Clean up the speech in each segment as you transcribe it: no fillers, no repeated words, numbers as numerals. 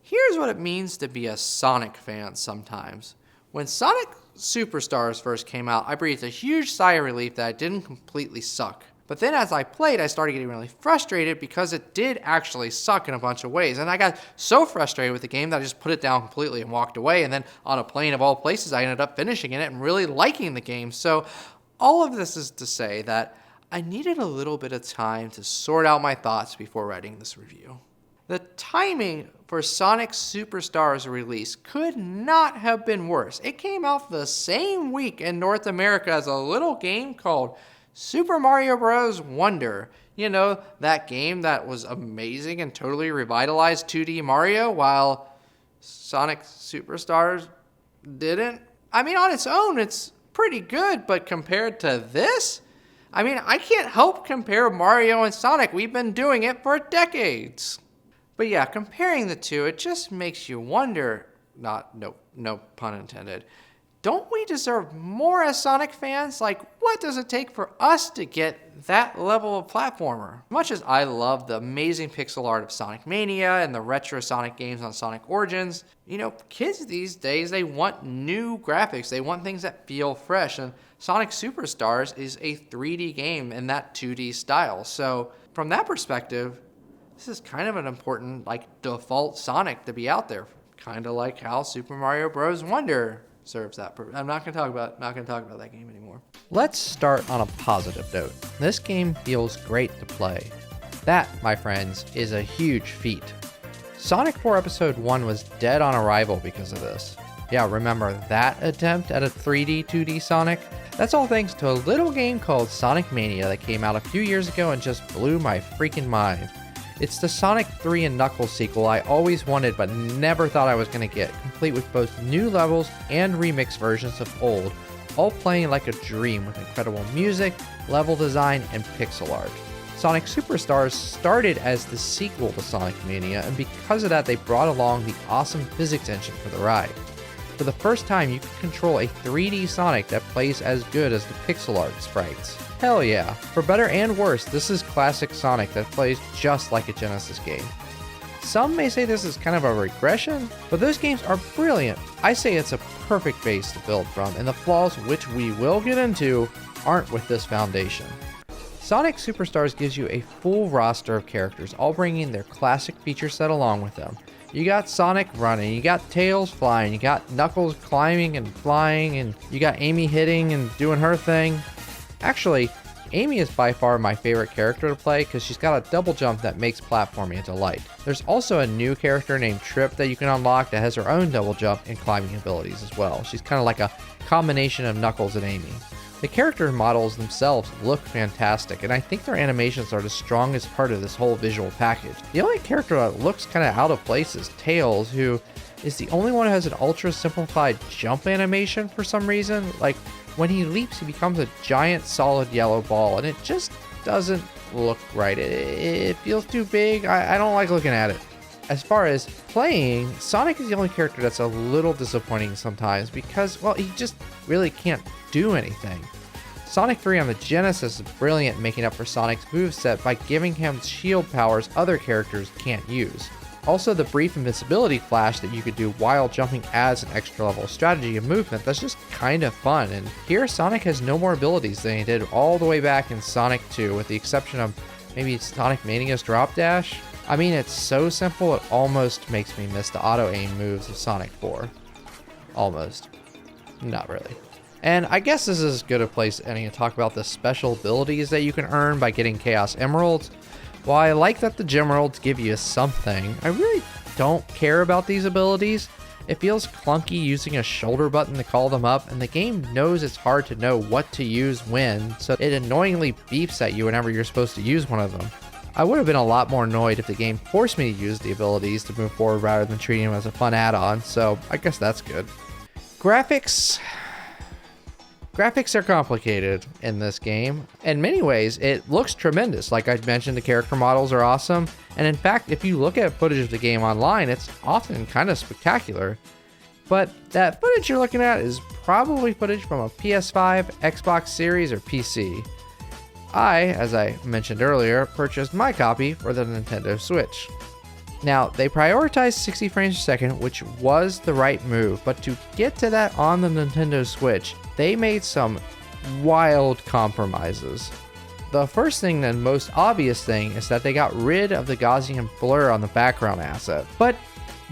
Here's what it means to be a Sonic fan sometimes. When Sonic Superstars first came out, I breathed a huge sigh of relief that it didn't completely suck. But then as I played, I started getting really frustrated because it did actually suck in a bunch of ways. And I got so frustrated with the game that I just put it down completely and walked away. And then on a plane of all places, I ended up finishing it and really liking the game. So all of this is to say that I needed a little bit of time to sort out my thoughts before writing this review. The timing for Sonic Superstars' release could not have been worse. It came out the same week in North America as a little game called Super Mario Bros. Wonder. You know, that game that was amazing and totally revitalized 2D Mario, while Sonic Superstars didn't. I mean, on its own, it's pretty good, but compared to this, I mean, I can't help compare Mario and Sonic. We've been doing it for decades. But yeah, comparing the two, it just makes you wonder, no pun intended, don't we deserve more as Sonic fans? Like, what does it take for us to get that level of platformer? Much as I love the amazing pixel art of Sonic Mania and the retro Sonic games on Sonic Origins, you know, kids these days, they want new graphics. They want things that feel fresh. And Sonic Superstars is a 3D game in that 2D style. So from that perspective, this is kind of an important, default Sonic to be out there. Kind of like how Super Mario Bros. Wonder serves that purpose. I'm not going to talk about that game anymore. Let's start on a positive note. This game feels great to play. That, my friends, is a huge feat. Sonic 4 Episode 1 was dead on arrival because of this. Yeah, remember that attempt at a 3D, 2D Sonic? That's all thanks to a little game called Sonic Mania that came out a few years ago and just blew my freaking mind. It's the Sonic 3 and Knuckles sequel I always wanted but never thought I was going to get, complete with both new levels and remix versions of old, all playing like a dream with incredible music, level design, and pixel art. Sonic Superstars started as the sequel to Sonic Mania, and because of that they brought along the awesome physics engine for the ride. For the first time, you can control a 3D Sonic that plays as good as the pixel art sprites. Hell yeah. For better and worse, this is classic Sonic that plays just like a Genesis game. Some may say this is kind of a regression, but those games are brilliant. I say it's a perfect base to build from, and the flaws, which we will get into, aren't with this foundation. Sonic Superstars gives you a full roster of characters, all bringing their classic feature set along with them. You got Sonic running, you got Tails flying, you got Knuckles climbing and flying, and you got Amy hitting and doing her thing. Actually, Amy is by far my favorite character to play because she's got a double jump that makes platforming a delight. There's also a new character named Trip that you can unlock that has her own double jump and climbing abilities as well. She's kind of like a combination of Knuckles and Amy. The character models themselves look fantastic, and I think their animations are the strongest part of this whole visual package. The only character that looks kind of out of place is Tails, who is the only one who has an ultra simplified jump animation for some reason. Like, when he leaps, he becomes a giant solid yellow ball, and it just doesn't look right. It feels too big. I don't like looking at it. As far as playing, Sonic is the only character that's a little disappointing sometimes because, well, he just really can't do anything. Sonic 3 on the Genesis is brilliant, making up for Sonic's moveset by giving him shield powers other characters can't use. Also, the brief invincibility flash that you could do while jumping adds an extra level of strategy and movement that's just kind of fun. And here, Sonic has no more abilities than he did all the way back in Sonic 2, with the exception of maybe Sonic Mania's drop dash. I mean, it's so simple it almost makes me miss the auto-aim moves of Sonic 4. Almost. Not really. And I guess this is as good a place as any to talk about the special abilities that you can earn by getting Chaos Emeralds. While I like that the Gemeralds give you something, I really don't care about these abilities. It feels clunky using a shoulder button to call them up, and the game knows it's hard to know what to use when, so it annoyingly beeps at you whenever you're supposed to use one of them. I would have been a lot more annoyed if the game forced me to use the abilities to move forward rather than treating them as a fun add-on, so I guess that's good. Graphics are complicated in this game. In many ways, it looks tremendous. Like I mentioned, the character models are awesome. And in fact, if you look at footage of the game online, it's often kind of spectacular. But that footage you're looking at is probably footage from a PS5, Xbox Series, or PC. I, as I mentioned earlier, purchased my copy for the Nintendo Switch. Now, they prioritized 60 frames per second, which was the right move, but to get to that on the Nintendo Switch, they made some wild compromises. The first thing and most obvious thing is that they got rid of the Gaussian blur on the background asset. But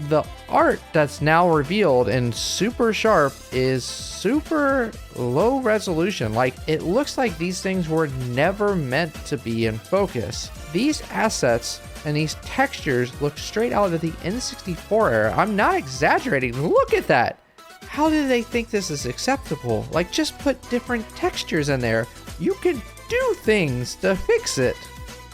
the art that's now revealed in super sharp is super low resolution. Like, it looks like these things were never meant to be in focus. These assets and these textures look straight out of the N64 era. I'm not exaggerating. Look at that. How do they think this is acceptable? Like, just put different textures in there. You can do things to fix it.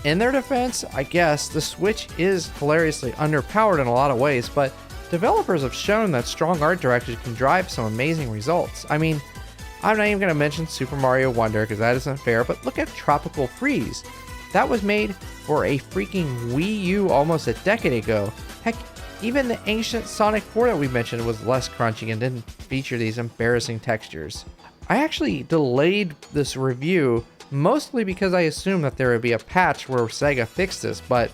In their defense, I guess, the Switch is hilariously underpowered in a lot of ways, but developers have shown that strong art direction can drive some amazing results. I mean, I'm not even going to mention Super Mario Wonder because that isn't fair, but look at Tropical Freeze. That was made for a freaking Wii U almost a decade ago. Heck, even the ancient Sonic 4 that we mentioned was less crunchy and didn't feature these embarrassing textures. I actually delayed this review mostly because I assumed that there would be a patch where Sega fixed this, but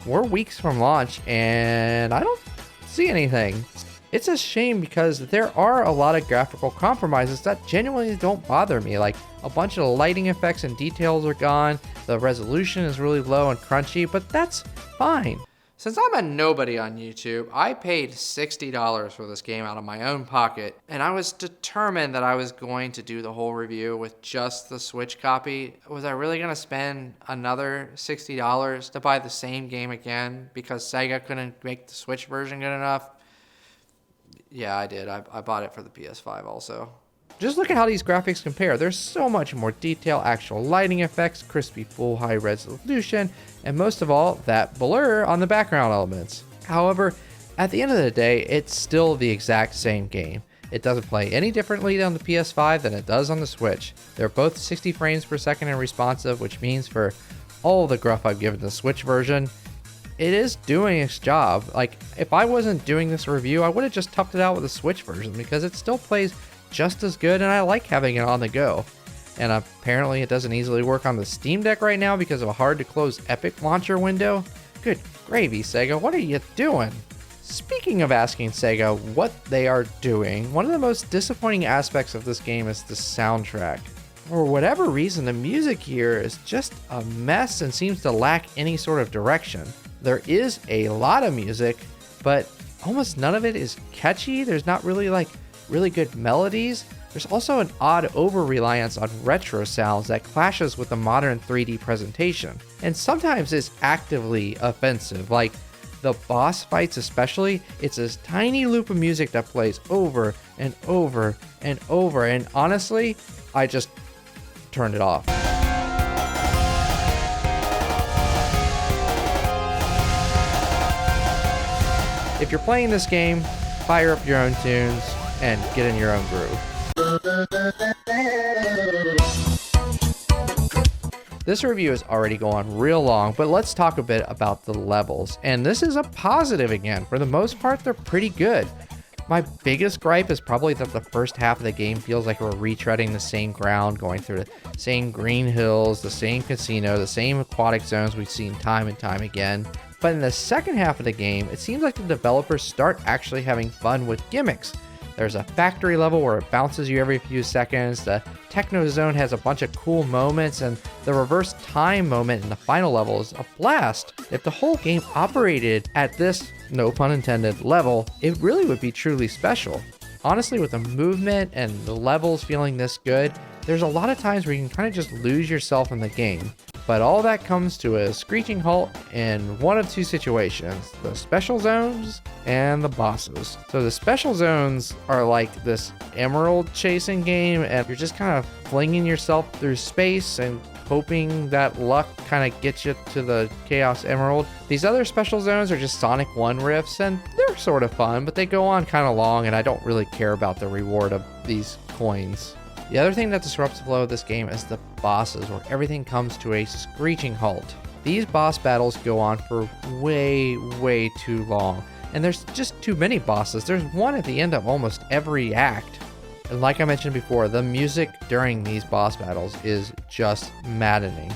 we're weeks from launch and I don't see anything. It's a shame because there are a lot of graphical compromises that genuinely don't bother me. Like, a bunch of the lighting effects and details are gone, the resolution is really low and crunchy, but that's fine. Since I'm a nobody on YouTube, I paid $60 for this game out of my own pocket, and I was determined that I was going to do the whole review with just the Switch copy. Was I really going to spend another $60 to buy the same game again because Sega couldn't make the Switch version good enough? Yeah, I did. I bought it for the PS5 also. Just look at how these graphics compare. There's so much more detail, actual lighting effects, crispy full high resolution, and most of all, that blur on the background elements. However, at the end of the day, it's still the exact same game. It doesn't play any differently on the PS5 than it does on the Switch. They're both 60 frames per second and responsive, which means for all the gruff I've given the Switch version, it is doing its job. Like, if I wasn't doing this review, I would have just toughed it out with the Switch version because it still plays just as good and I like having it on the go. And apparently it doesn't easily work on the Steam Deck right now because of a hard to close Epic launcher window. Good gravy, Sega, what are you doing? Speaking of asking Sega what they are doing, one of the most disappointing aspects of this game is the soundtrack. For whatever reason, the music here is just a mess and seems to lack any sort of direction. There is a lot of music, but almost none of it is catchy. There's not really really good melodies. There's also an odd over-reliance on retro sounds that clashes with the modern 3D presentation, and sometimes it's actively offensive. Like the boss fights especially, it's this tiny loop of music that plays over and over and over, and honestly, I just turned it off. If you're playing this game, fire up your own tunes and get in your own groove. This review is already going real long, but let's talk a bit about the levels. And this is a positive again. For the most part, they're pretty good. My biggest gripe is probably that the first half of the game feels like we're retreading the same ground, going through the same green hills, the same casino, the same aquatic zones we've seen time and time again. But in the second half of the game, it seems like the developers start actually having fun with gimmicks. There's a factory level where it bounces you every few seconds, the techno zone has a bunch of cool moments, and the reverse time moment in the final level is a blast. If the whole game operated at this, no pun intended, level, it really would be truly special. Honestly, with the movement and the levels feeling this good, there's a lot of times where you can kind of just lose yourself in the game. But all that comes to a screeching halt in one of two situations: the special zones and the bosses. So the special zones are like this emerald chasing game, and you're just kind of flinging yourself through space and hoping that luck kind of gets you to the Chaos Emerald. These other special zones are just Sonic 1 riffs, and they're sort of fun, but they go on kind of long, and I don't really care about the reward of these coins. The other thing that disrupts the flow of this game is the bosses, where everything comes to a screeching halt. These boss battles go on for way too long, and there's just too many bosses. There's one at the end of almost every act. And like I mentioned before, the music during these boss battles is just maddening.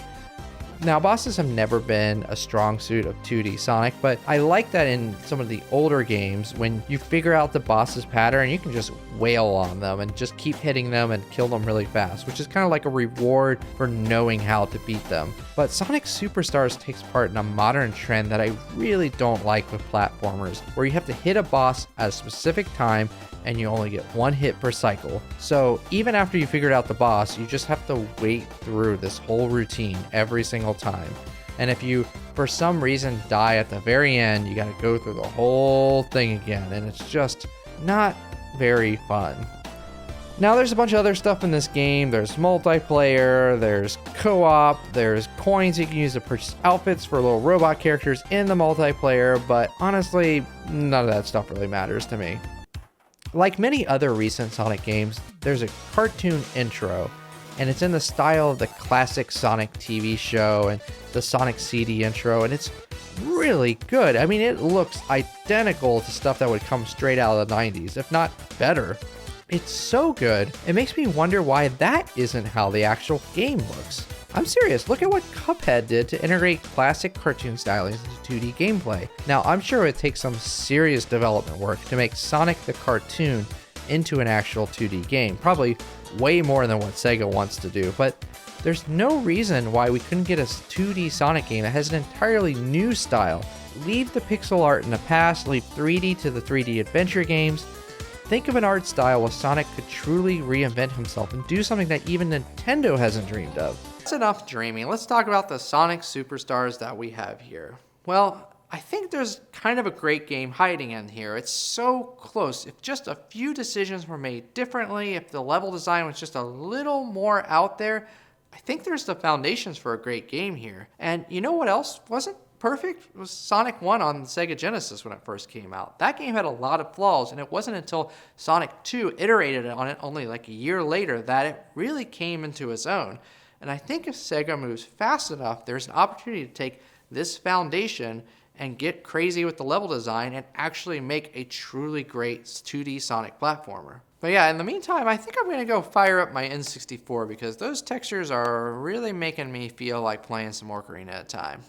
Now, bosses have never been a strong suit of 2D Sonic, but I like that in some of the older games, when you figure out the boss's pattern, you can just wail on them and just keep hitting them and kill them really fast, which is kind of like a reward for knowing how to beat them. But Sonic Superstars takes part in a modern trend that I really don't like with platformers, where you have to hit a boss at a specific time and you only get one hit per cycle. So even after you figured out the boss, you just have to wait through this whole routine every single time. And if you, for some reason, die at the very end, you gotta go through the whole thing again, and it's just not very fun. Now, there's a bunch of other stuff in this game. There's multiplayer, there's co-op, there's coins you can use to purchase outfits for little robot characters in the multiplayer, but honestly, none of that stuff really matters to me. Like many other recent Sonic games, there's a cartoon intro, and it's in the style of the classic Sonic TV show and the Sonic CD intro, and it's really good. I mean, it looks identical to stuff that would come straight out of the 90s, if not better. It's so good, it makes me wonder why that isn't how the actual game looks. I'm serious, look at what Cuphead did to integrate classic cartoon stylings into 2D gameplay. Now, I'm sure it takes some serious development work to make Sonic the cartoon into an actual 2D game, probably way more than what Sega wants to do, but there's no reason why we couldn't get a 2D Sonic game that has an entirely new style. Leave the pixel art in the past, leave 3D to the 3D adventure games. Think of an art style where Sonic could truly reinvent himself and do something that even Nintendo hasn't dreamed of. That's enough dreaming. Let's talk about the Sonic Superstars that we have here. Well, I think there's kind of a great game hiding in here. It's so close. If just a few decisions were made differently, if the level design was just a little more out there, I think there's the foundations for a great game here. And you know what else wasn't perfect? It was Sonic 1 on the Sega Genesis when it first came out. That game had a lot of flaws, and it wasn't until Sonic 2 iterated on it only like a year later that it really came into its own. And I think if Sega moves fast enough, there's an opportunity to take this foundation and get crazy with the level design and actually make a truly great 2D Sonic platformer. But yeah, in the meantime, I think I'm going to go fire up my N64 because those textures are really making me feel like playing some Ocarina of Time.